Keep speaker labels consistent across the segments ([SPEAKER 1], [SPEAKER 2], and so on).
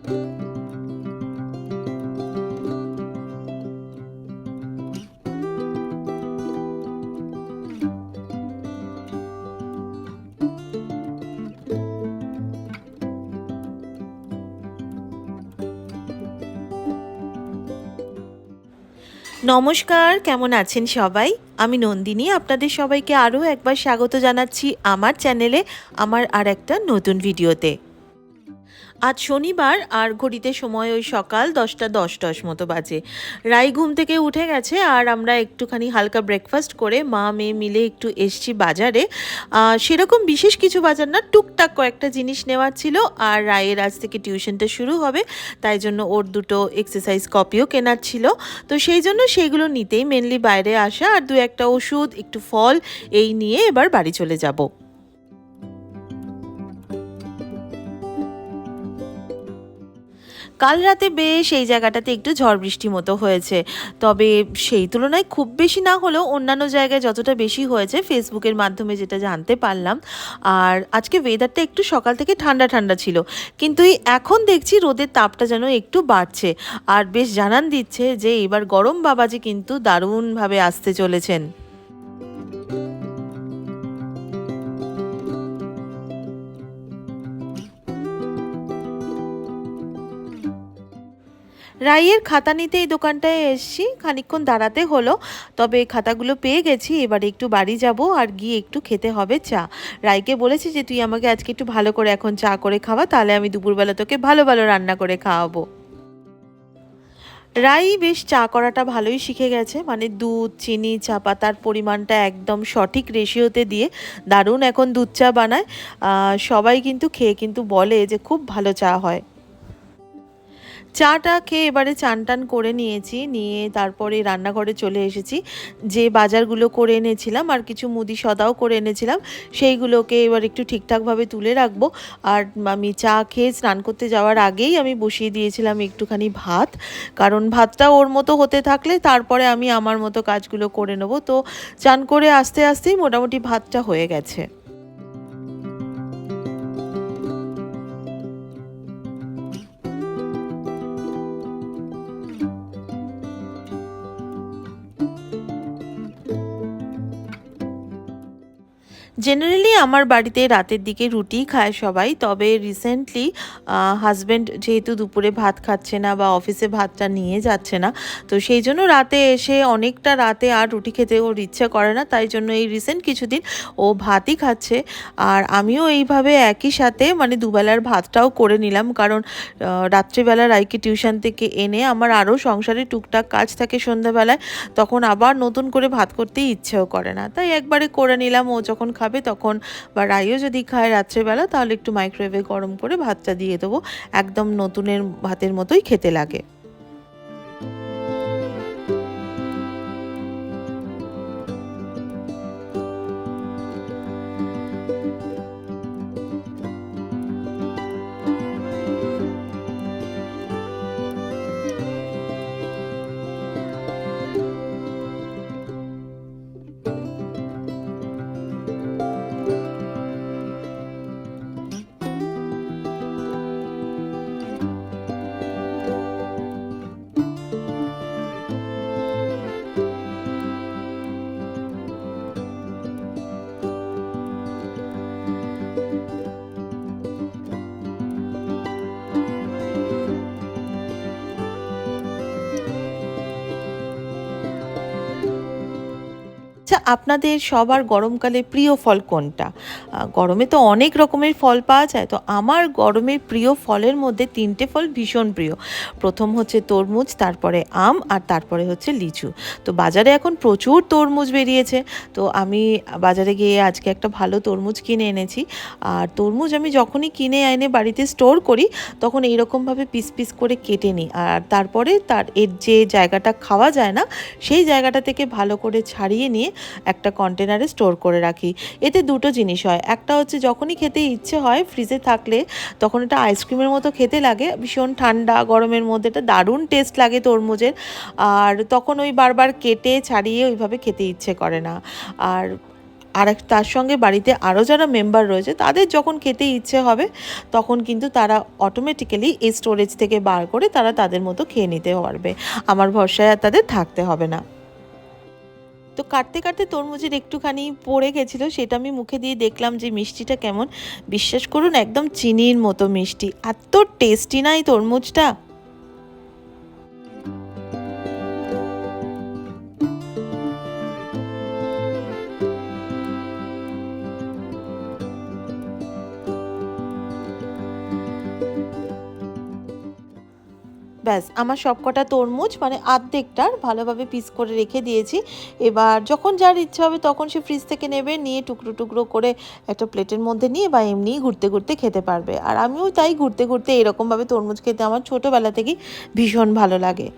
[SPEAKER 1] নমস্কার, কেমন আছেন সবাই? আমি নন্দিনী আপনাদের সবাইকে আরও একবার স্বাগত জানাচ্ছি আমার চ্যানেলে, আমার আর একটা নতুন ভিডিওতে। আজ শনিবার আর ঘড়িতে সময় ওই সকাল 10:10 মতো বাজে। রাই ঘুম থেকে উঠে গেছে আর আমরা একটুখানি হালকা ব্রেকফাস্ট করে মা মেয়ে মিলে একটু এসছি বাজারে। সেরকম বিশেষ কিছু বাজার না, টুকটাক কয়েকটা জিনিস নেওয়ার ছিল। আর রায়ের আজ থেকে টিউশনটা শুরু হবে, তাই জন্য ওর দুটো এক্সারসাইজ কপিও কেনার ছিল। তো সেই জন্য সেইগুলো নিতেই মেনলি বাইরে আসা, আর দু একটা ওষুধ, একটু ফল এই নিয়ে এবার বাড়ি চলে যাব। কাল রাতে বেশ এই জায়গাটাতে একটু ঝড় বৃষ্টি মতো হয়েছে, তবে সেই তুলনায় খুব বেশি না হলেও অন্যান্য জায়গায় যতটা বেশি হয়েছে ফেসবুকের মাধ্যমে যেটা জানতে পারলাম। আর আজকে ওয়েদারটা একটু সকাল থেকে ঠান্ডা ঠান্ডা ছিল, কিন্তু এই এখন দেখছি রোদের তাপটা যেন একটু বাড়ছে, আর বেশ জানান দিচ্ছে যে এবার গরম বাবাজি কিন্তু দারুণভাবে আসতে চলেছেন। রাইয়ের খাতা নিতে এই দোকানটায় এসেছি, খানিকক্ষণ দাঁড়াতে হলো, তবে খাতাগুলো পেয়ে গেছি। এবারে একটু বাড়ি যাব আর গিয়ে একটু খেতে হবে চা। রাইকে বলেছি যে তুই আমাকে আজকে একটু ভালো করে এখন চা করে খাওয়া, তাহলে আমি দুপুরবেলা তোকে ভালো ভালো রান্না করে খাওয়াবো। রাই বেশ চা করাটা ভালোই শিখে গেছে, মানে দুধ চিনি চা পাতার পরিমাণটা একদম সঠিক রেশিওতে দিয়ে দারুণ এখন দুধ চা বানায়। সবাই কিন্তু খেয়ে কিন্তু বলে যে খুব ভালো চা হয়। চাটা খেয়ে এবারে চান টান করে নিয়েছি, নিয়ে তারপরে রান্নাঘরে চলে এসেছি। যে বাজারগুলো করে এনেছিলাম আর কিছু মুদি সদাও করে এনেছিলাম, সেইগুলোকে এবার একটু ঠিকঠাকভাবে তুলে রাখবো। আর আমি চা খেয়ে স্নান করতে যাওয়ার আগেই আমি বসিয়ে দিয়েছিলাম একটুখানি ভাত, কারণ ভাতটা ওর মতো হতে থাকলে তারপরে আমি আমার মতো কাজগুলো করে নেবো। তো চান করে আস্তে আস্তেই মোটামুটি ভাতটা হয়ে গেছে। জেনারেলি আমার বাড়িতে রাতের দিকে রুটিই খায় সবাই, তবে রিসেন্টলি হাজব্যান্ড যেহেতু দুপুরে ভাত খাচ্ছে না বা অফিসে ভাতটা নিয়ে যাচ্ছে না, তো সেই জন্য রাতে এসে অনেকটা রাতে আর রুটি খেতে ওর ইচ্ছে করে না, তাই জন্য এই রিসেন্ট কিছুদিন ও ভাতই খাচ্ছে। আর আমিও এইভাবে একই সাথে মানে দুবেলার ভাতটাও করে নিলাম, কারণ রাত্রিবেলা রাইকে টিউশন থেকে এনে আমার আরও সংসারে টুকটাক কাজ থাকে সন্ধ্যাবেলায়, তখন আবার নতুন করে ভাত করতেই ইচ্ছেও করে না, তাই একবারে করে নিলাম। ও যখন খাবে তখন, বা রাইও যদি খায় রাত্রেবেলা, তাহলে একটু মাইক্রোওয়েভে গরম করে ভাতটা দিয়ে দেবো, একদম নতুনের ভাতের মতোই খেতে লাগে। আচ্ছা, আপনাদের সবার গরমকালে প্রিয় ফল কোনটা? গরমে তো অনেক রকমের ফল পাওয়া যায়, তো আমার গরমের প্রিয় ফলের মধ্যে 3টে ফল ভীষণ প্রিয়। প্রথম হচ্ছে তরমুজ, তারপরে আম, আর তারপরে হচ্ছে লিচু। তো বাজারে এখন প্রচুর তরমুজ বেরিয়েছে, তো আমি বাজারে গিয়ে আজকে একটা ভালো তরমুজ কিনে এনেছি। আর তরমুজ আমি যখনই কিনে এনে বাড়িতে স্টোর করি, তখন এইরকমভাবে পিস পিস করে কেটে নিই, আর তারপরে এর যে জায়গাটা খাওয়া যায় না, সেই জায়গাটা থেকে ভালো করে ছাড়িয়ে নিয়ে একটা কন্টেনারে স্টোর করে রাখি। এতে দুটো জিনিস হয়, একটা হচ্ছে যখনই খেতে ইচ্ছে হয় ফ্রিজে থাকলে তখন এটা আইসক্রিমের মতো খেতে লাগে, ভীষণ ঠান্ডা গরমের মধ্যে এটা দারুণ টেস্ট লাগে তরমুজের, আর তখন ওই বারবার কেটে ছাড়িয়ে ওইভাবে খেতে ইচ্ছে করে না। আর আর তার সঙ্গে বাড়িতে আরও যারা মেম্বার রয়েছে তাদের যখন খেতে ইচ্ছে হবে তখন কিন্তু তারা অটোমেটিক্যালি এই স্টোরেজ থেকে বার করে তারা তাদের মতো খেয়ে নিতে পারবে, আমার ভরসায় আর তাদের থাকতে হবে না। তো কাটতে কাটতে তরমুজের একটুখানি পড়ে গেছিলো, সেটা আমি মুখে দিয়ে দেখলাম যে মিষ্টিটা কেমন। বিশ্বাস করুন একদম চিনির মতো মিষ্টি, এত টেস্টি না এই তরমুজটা। ব্যাস আমার সবকটা তরমুজ মানে আর্ধেকটার ভালোভাবে পিস করে রেখে দিয়েছি। এবার যখন যার ইচ্ছা হবে তখন সে ফ্রিজ থেকে নেবে, নিয়ে টুকরো টুকরো করে একটা প্লেটের মধ্যে নিয়ে বা এমনিই ঘুরতে ঘুরতে খেতে পারবে। আর আমিও তাই ঘুরতে ঘুরতে এরকমভাবে তরমুজ খেতে আমার ছোটোবেলা থেকেই ভীষণ ভালো লাগে।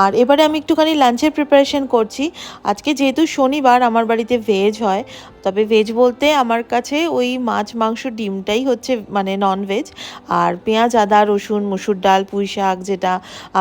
[SPEAKER 1] আর এবারে আমি একটুখানি লাঞ্চের প্রিপারেশন করছি। আজকে যেহেতু শনিবার আমার বাড়িতে ভেজ হয়, তবে ভেজ বলতে আমার কাছে ওই মাছ মাংস ডিমটাই হচ্ছে মানে ননভেজ। আর পেঁয়াজ আদা রসুন মুসুর ডাল পুঁই শাক যেটা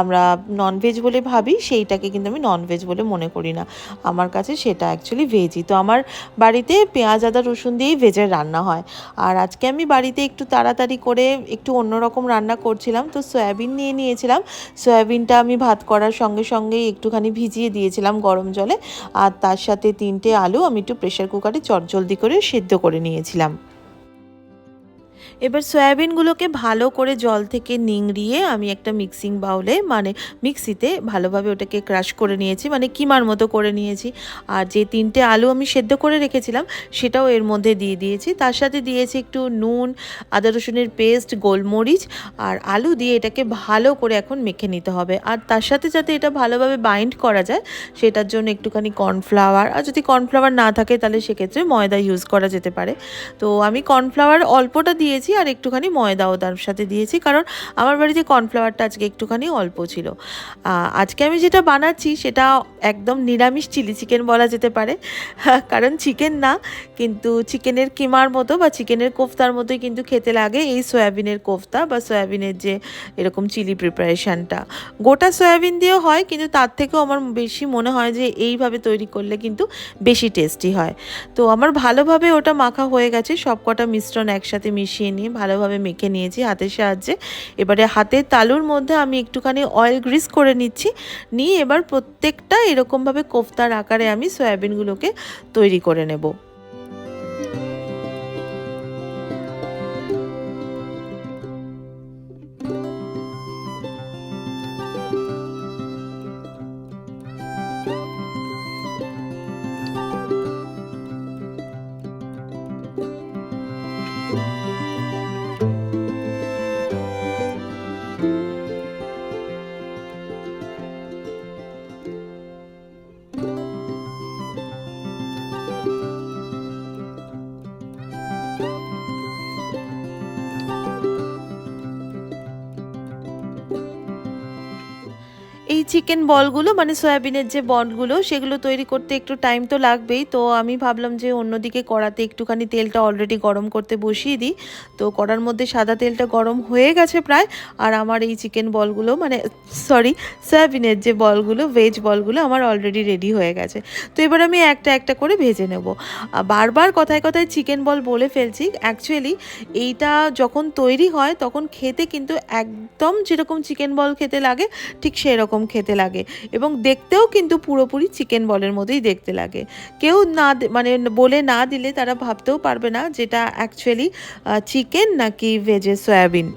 [SPEAKER 1] আমরা ননভেজ বলে ভাবি, সেইটাকে কিন্তু আমি ননভেজ বলে মনে করি না, আমার কাছে সেটা অ্যাকচুয়ালি ভেজই। তো আমার বাড়িতে পেঁয়াজ আদা রসুন দিয়েই ভেজের রান্না হয়। আর আজকে আমি বাড়িতে একটু তাড়াতাড়ি করে একটু অন্যরকম রান্না করছিলাম, তো সয়াবিন নিয়ে নিয়েছিলাম। সয়াবিনটা আমি ভাত করার সঙ্গে সঙ্গেই একটুখানি ভিজিয়ে দিয়েছিলাম গরম জলে, আর তার সাথে 3টে আলু আমি একটু প্রেশার কুকারে চটজলদি করে সেদ্ধ করে নিয়েছিলাম। এবার সয়াবিনগুলোকে ভালো করে জল থেকে নিংড়িয়ে আমি একটা মিক্সিং বাউলে মানে মিক্সিতে ভালোভাবে ওটাকে ক্রাশ করে নিয়েছি, মানে কিমার মতো করে নিয়েছি। আর যে 3টে আলু আমি সেদ্ধ করে রেখেছিলাম সেটাও এর মধ্যে দিয়ে দিয়েছি, তার সাথে দিয়েছি একটু নুন, আদা রসুনের পেস্ট, গোলমরিচ আর আলু দিয়ে এটাকে ভালো করে এখন মেখে নিতে হবে। আর তার সাথে যাতে এটা ভালোভাবে বাইন্ড করা যায় সেটার জন্য একটুখানি কর্নফ্লাওয়ার, আর যদি কর্নফ্লাওয়ার না থাকে তাহলে সেক্ষেত্রে ময়দা ইউজ করা যেতে পারে। তো আমি কর্নফ্লাওয়ার অল্পটা দিয়েছি আর একটুখানি ময়দাও তার সাথে দিয়েছি, কারণ আমার বাড়িতে কর্নফ্লাওয়ারটা আজকে একটুখানি অল্প ছিল। আজকে আমি যেটা বানাচ্ছি সেটা একদম নিরামিষ চিলি চিকেন বলা যেতে পারে, কারণ চিকেন না, কিন্তু চিকেনের কিমার মতো বা চিকেনের কোফতার মতোই কিন্তু খেতে লাগে এই সয়াবিনের কোফতা বা সয়াবিনের যে এরকম চিলি প্রিপারেশানটা। গোটা সয়াবিন দিয়েও হয়, কিন্তু তার থেকেও আমার বেশি মনে হয় যে এইভাবে তৈরি করলে কিন্তু বেশি টেস্টি হয়। তো আমার ভালোভাবে ওটা মাখা হয়ে গেছে, সব কটা মিশ্রণ একসাথে মিশিয়ে নিয়ে ভালোভাবে মেখে নিয়েছি হাতের সাহায্যে। এবারে হাতের তালুর মধ্যে আমি একটুখানি অয়েল গ্রিস করে নিচ্ছি, নিয়ে এবার প্রত্যেকটা এরকমভাবে কোফতার আকারে আমি সয়াবিনগুলোকে তৈরি করে নেব। এই চিকেন বলগুলো মানে সয়াবিনের যে বলগুলো সেগুলো তৈরি করতে একটু টাইম তো লাগবেই। তো আমি ভাবলাম যে অন্যদিকে কড়াতে একটুখানি তেলটা অলরেডি গরম করতে বসিয়ে দিই। তো কড়ার মধ্যে সাদা তেলটা গরম হয়ে গেছে প্রায়, আর আমার এই চিকেন বলগুলো মানে সরি সয়াবিনের যে বলগুলো ভেজ বলগুলো আমার অলরেডি রেডি হয়ে গেছে। তো এবার আমি একটা একটা করে ভেজে নেব। বারবার কথায় কথায় চিকেন বল বলে ফেলছি, অ্যাকচুয়ালি এইটা যখন তৈরি হয় তখন খেতে কিন্তু একদম যেরকম চিকেন বল খেতে লাগে ঠিক সেরকম খেতে লাগে, এবং দেখতেও কিন্তু পুরোপুরি চিকেন বলের মতোই দেখতে লাগে। কেউ না মানে বলে না দিলে তারা ভাবতেও পারবে না যেটা অ্যাকচুয়ালি চিকেন নাকি ভেজের সয়াবিন।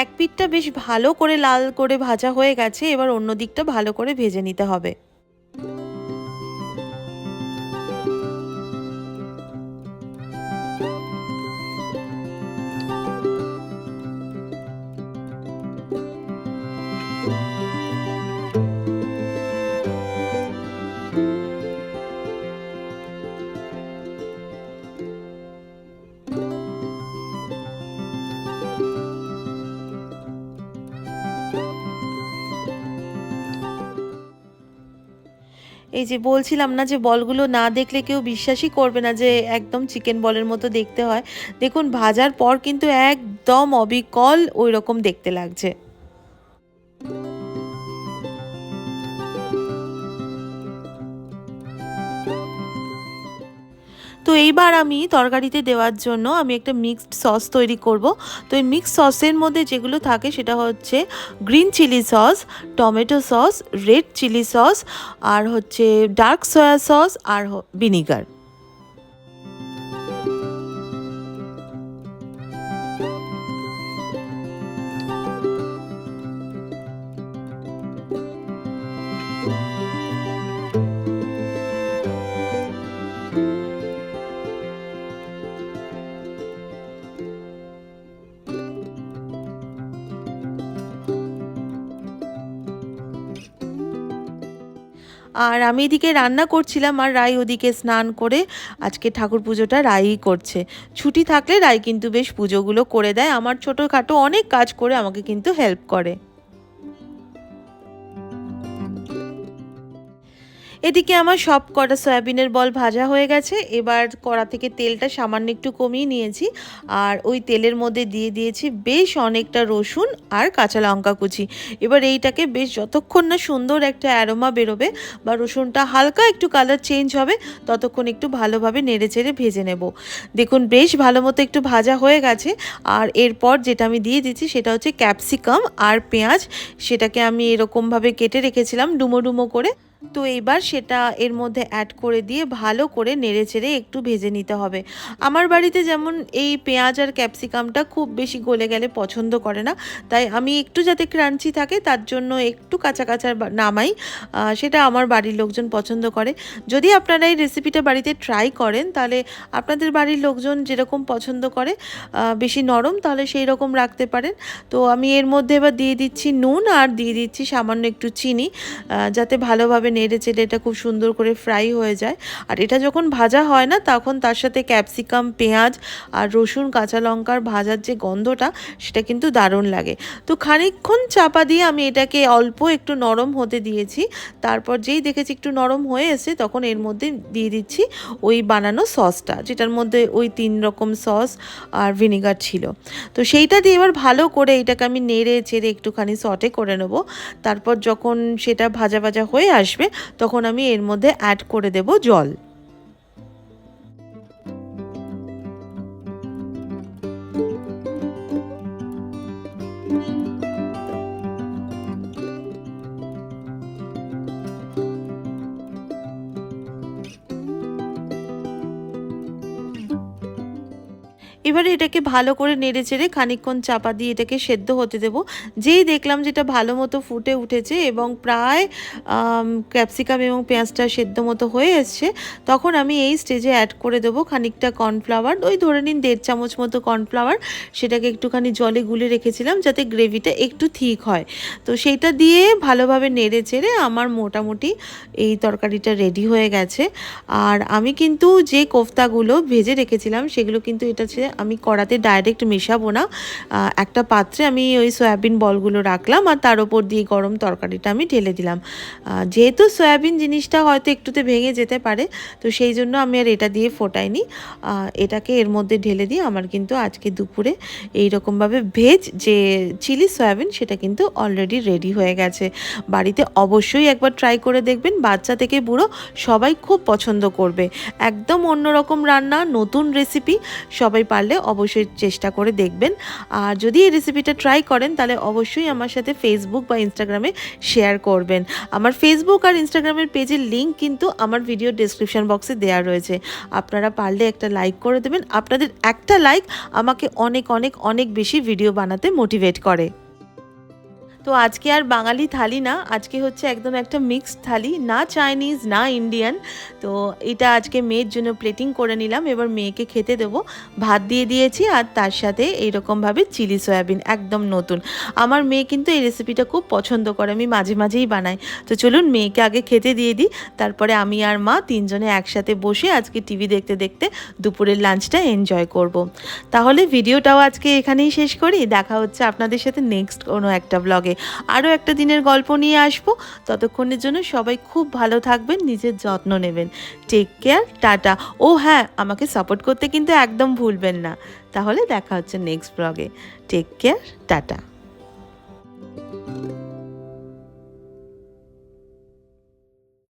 [SPEAKER 1] এক পিঠটা বেশ ভালো করে লাল করে ভাজা হয়ে গেছে, এবার অন্য দিকটা ভালো করে ভেজে নিতে হবে। এই যে বলছিলাম না যে বলগুলো না দেখলে কেউ বিশ্বাসই করবে না যে একদম চিকেন বলের মতো দেখতে হয়। দেখুন ভাজার পর কিন্তু একদম অবিকল ওই রকম দেখতে লাগছে। তো এইবার আমি তরকারিতে দেওয়ার জন্য আমি একটা মিক্সড সস তৈরি করব। তো এই মিক্সড সসের মধ্যে যেগুলো থাকে সেটা হচ্ছে green chilli sauce, tomato sauce, red chilli sauce, আর হচ্ছে ডার্ক সয়া সস আর ভিনিগার। আর আমি এদিকে রান্না করছিলাম আর রাই ওদিকে স্নান করে আজকে ঠাকুর পুজোটা রাইই করছে। ছুটি থাকলে রাই কিন্তু বেশ পুজোগুলো করে দেয়, আমার ছোটোখাটো অনেক কাজ করে আমাকে কিন্তু হেল্প করে। এদিকে আমার সব কটা সয়াবিনের বল ভাজা হয়ে গেছে। এবার কড়া থেকে তেলটা সামান্য একটু কমিয়ে নিয়েছি আর ওই তেলের মধ্যে দিয়ে দিয়েছি বেশ অনেকটা রসুন আর কাঁচা লঙ্কা কুচি। এবার এইটাকে বেশ যতক্ষণ না সুন্দর একটা অ্যারোমা বেরোবে বা রসুনটা হালকা একটু কালার চেঞ্জ হবে ততক্ষণ একটু ভালোভাবে নেড়েচেড়ে ভেজে নেব। দেখুন বেশ ভালো মতো একটু ভাজা হয়ে গেছে। আর এরপর যেটা আমি দিয়ে দিচ্ছি সেটা হচ্ছে ক্যাপসিকাম আর পেঁয়াজ, সেটাকে আমি এরকমভাবে কেটে রেখেছিলাম ডুমো ডুমো করে। তো এইবার সেটা এর মধ্যে অ্যাড করে দিয়ে ভালো করে নেড়েচেড়ে একটু ভেজে নিতে হবে। আমার বাড়িতে যেমন এই পেঁয়াজ আর ক্যাপসিকামটা খুব বেশি গলে গেলে পছন্দ করে না, তাই আমি একটু যাতে ক্রাঞ্চি থাকে তার জন্য একটু কাঁচা কাঁচা নামাই, সেটা আমার বাড়ির লোকজন পছন্দ করে। যদি আপনারা এই রেসিপিটা বাড়িতে ট্রাই করেন তাহলে আপনাদের বাড়ির লোকজন যেরকম পছন্দ করে বেশি নরম, তাহলে সেই রকম রাখতে পারেন। তো আমি এর মধ্যে এবার দিয়ে দিচ্ছি নুন আর দিয়ে দিচ্ছি সামান্য একটু চিনি, যাতে ভালোভাবে নেড়ে চেড়ে এটা খুব সুন্দর করে ফ্রাই হয়ে যায়। আর এটা যখন ভাজা হয় না তখন তার সাথে ক্যাপসিকাম, পেঁয়াজ আর রসুন, কাঁচা লঙ্কার ভাজার যে গন্ধটা সেটা কিন্তু দারুণ লাগে। তো খানিকক্ষণ চাপা দিয়ে আমি এটাকে অল্প একটু নরম হতে দিয়েছি। তারপর যেই দেখেছি একটু নরম হয়ে এসে তখন এর মধ্যে দিয়ে দিচ্ছি ওই বানানো সসটা, যেটার মধ্যে ওই 3 রকম সস আর ভিনিগার ছিল। তো সেইটা দিয়ে এবার ভালো করে এটাকে আমি নেড়ে চেড়ে একটুখানি সটে করে নেব। তারপর যখন সেটা ভাজা ভাজা হয়ে আসবে তখন আমি এর মধ্যে অ্যাড করে দেব জল। এবারে এটাকে ভালো করে নেড়ে চেড়ে খানিকক্ষণ চাপা দিয়ে এটাকে সেদ্ধ হতে দেব। যেই দেখলাম যেটা ভালো মতো ফুটে উঠেছে এবং প্রায় ক্যাপসিকাম এবং পেঁয়াজটা সেদ্ধ মতো হয়ে এসছে, তখন আমি এই স্টেজে অ্যাড করে দেবো খানিকটা কর্নফ্লাওয়ার, ওই ধরে নিন 1.5 চামচ মতো কর্নফ্লাওয়ার। সেটাকে একটুখানি জলে গুলে রেখেছিলাম যাতে গ্রেভিটা একটু ঠিক হয়। তো সেইটা দিয়ে ভালোভাবে নেড়ে চেড়ে আমার মোটামুটি এই তরকারিটা রেডি হয়ে গেছে। আর আমি কিন্তু যে কোফতাগুলো ভেজে রেখেছিলাম সেগুলো কিন্তু এটা আমি কড়াতে ডাইরেক্ট মেশাবো না, একটা পাত্রে আমি ওই সয়াবিন বলগুলো রাখলাম আর তার ওপর দিয়ে গরম তরকারিটা আমি ঢেলে দিলাম। যেহেতু সয়াবিন জিনিসটা হয়তো একটুতে ভেঙে যেতে পারে, তো সেই জন্য আমি আর এটা দিয়ে ফোটাইনি, এটাকে এর মধ্যে ঢেলে দিয়ে আমার কিন্তু আজকে দুপুরে এইরকমভাবে ভেজ যে চিলি সয়াবিন সেটা কিন্তু অলরেডি রেডি হয়ে গেছে। বাড়িতে অবশ্যই একবার ট্রাই করে দেখবেন, বাচ্চা থেকে বুড়ো সবাই খুব পছন্দ করবে। একদম অন্যরকম রান্না, নতুন রেসিপি, সবাই পারলে অবশ্যই চেষ্টা করে দেখবেন। আর যদি এই রেসিপিটা ট্রাই করেন তাহলে অবশ্যই আমার সাথে ফেসবুক বা ইনস্টাগ্রামে শেয়ার করবেন। আমার ফেসবুক আর ইনস্টাগ্রামের পেজের লিঙ্ক কিন্তু আমার ভিডিও ডেসক্রিপশন বক্সে দেওয়া রয়েছে, আপনারা পারলে একটা লাইক করে দেবেন। আপনাদের একটা লাইক আমাকে অনেক অনেক অনেক বেশি ভিডিও বানাতে মোটিভেট করে। তো আজকে আর বাঙালি থালি না, আজকে হচ্ছে একদম একটা মিক্সড থালি, না চাইনিজ না ইন্ডিয়ান। তো এটা আজকে মেয়ের জন্য প্লেটিং করে নিলাম, এবার মেয়েকে খেতে দেবো। ভাত দিয়ে দিয়েছি আর তার সাথে এইরকমভাবে চিলি সয়াবিন, একদম নতুন। আমার মেয়ে কিন্তু এই রেসিপিটা খুব পছন্দ করে, আমি মাঝে মাঝেই বানাই। তো চলুন মেয়েকে আগে খেতে দিয়ে দিই, তারপরে আমি আর মা তিনজনে একসাথে বসে আজকে টিভি দেখতে দেখতে দুপুরের লাঞ্চটা এনজয় করব। তাহলে ভিডিওটাও আজকে এখানেই শেষ করি, দেখা হচ্ছে আপনাদের সাথে নেক্সট কোনো একটা ব্লগে। আরও একটা দিনের গল্প নিয়ে আসবো। ততক্ষণের জন্য সবাই খুব ভালো থাকবেন, নিজের যত্ন নেবেন। Take care, tata. ও হ্যাঁ, আমাকে সাপোর্ট করতে কিন্তু একদম ভুলবেন না। তাহলে দেখা হচ্ছে নেক্সট ব্লগে। Take care, tata.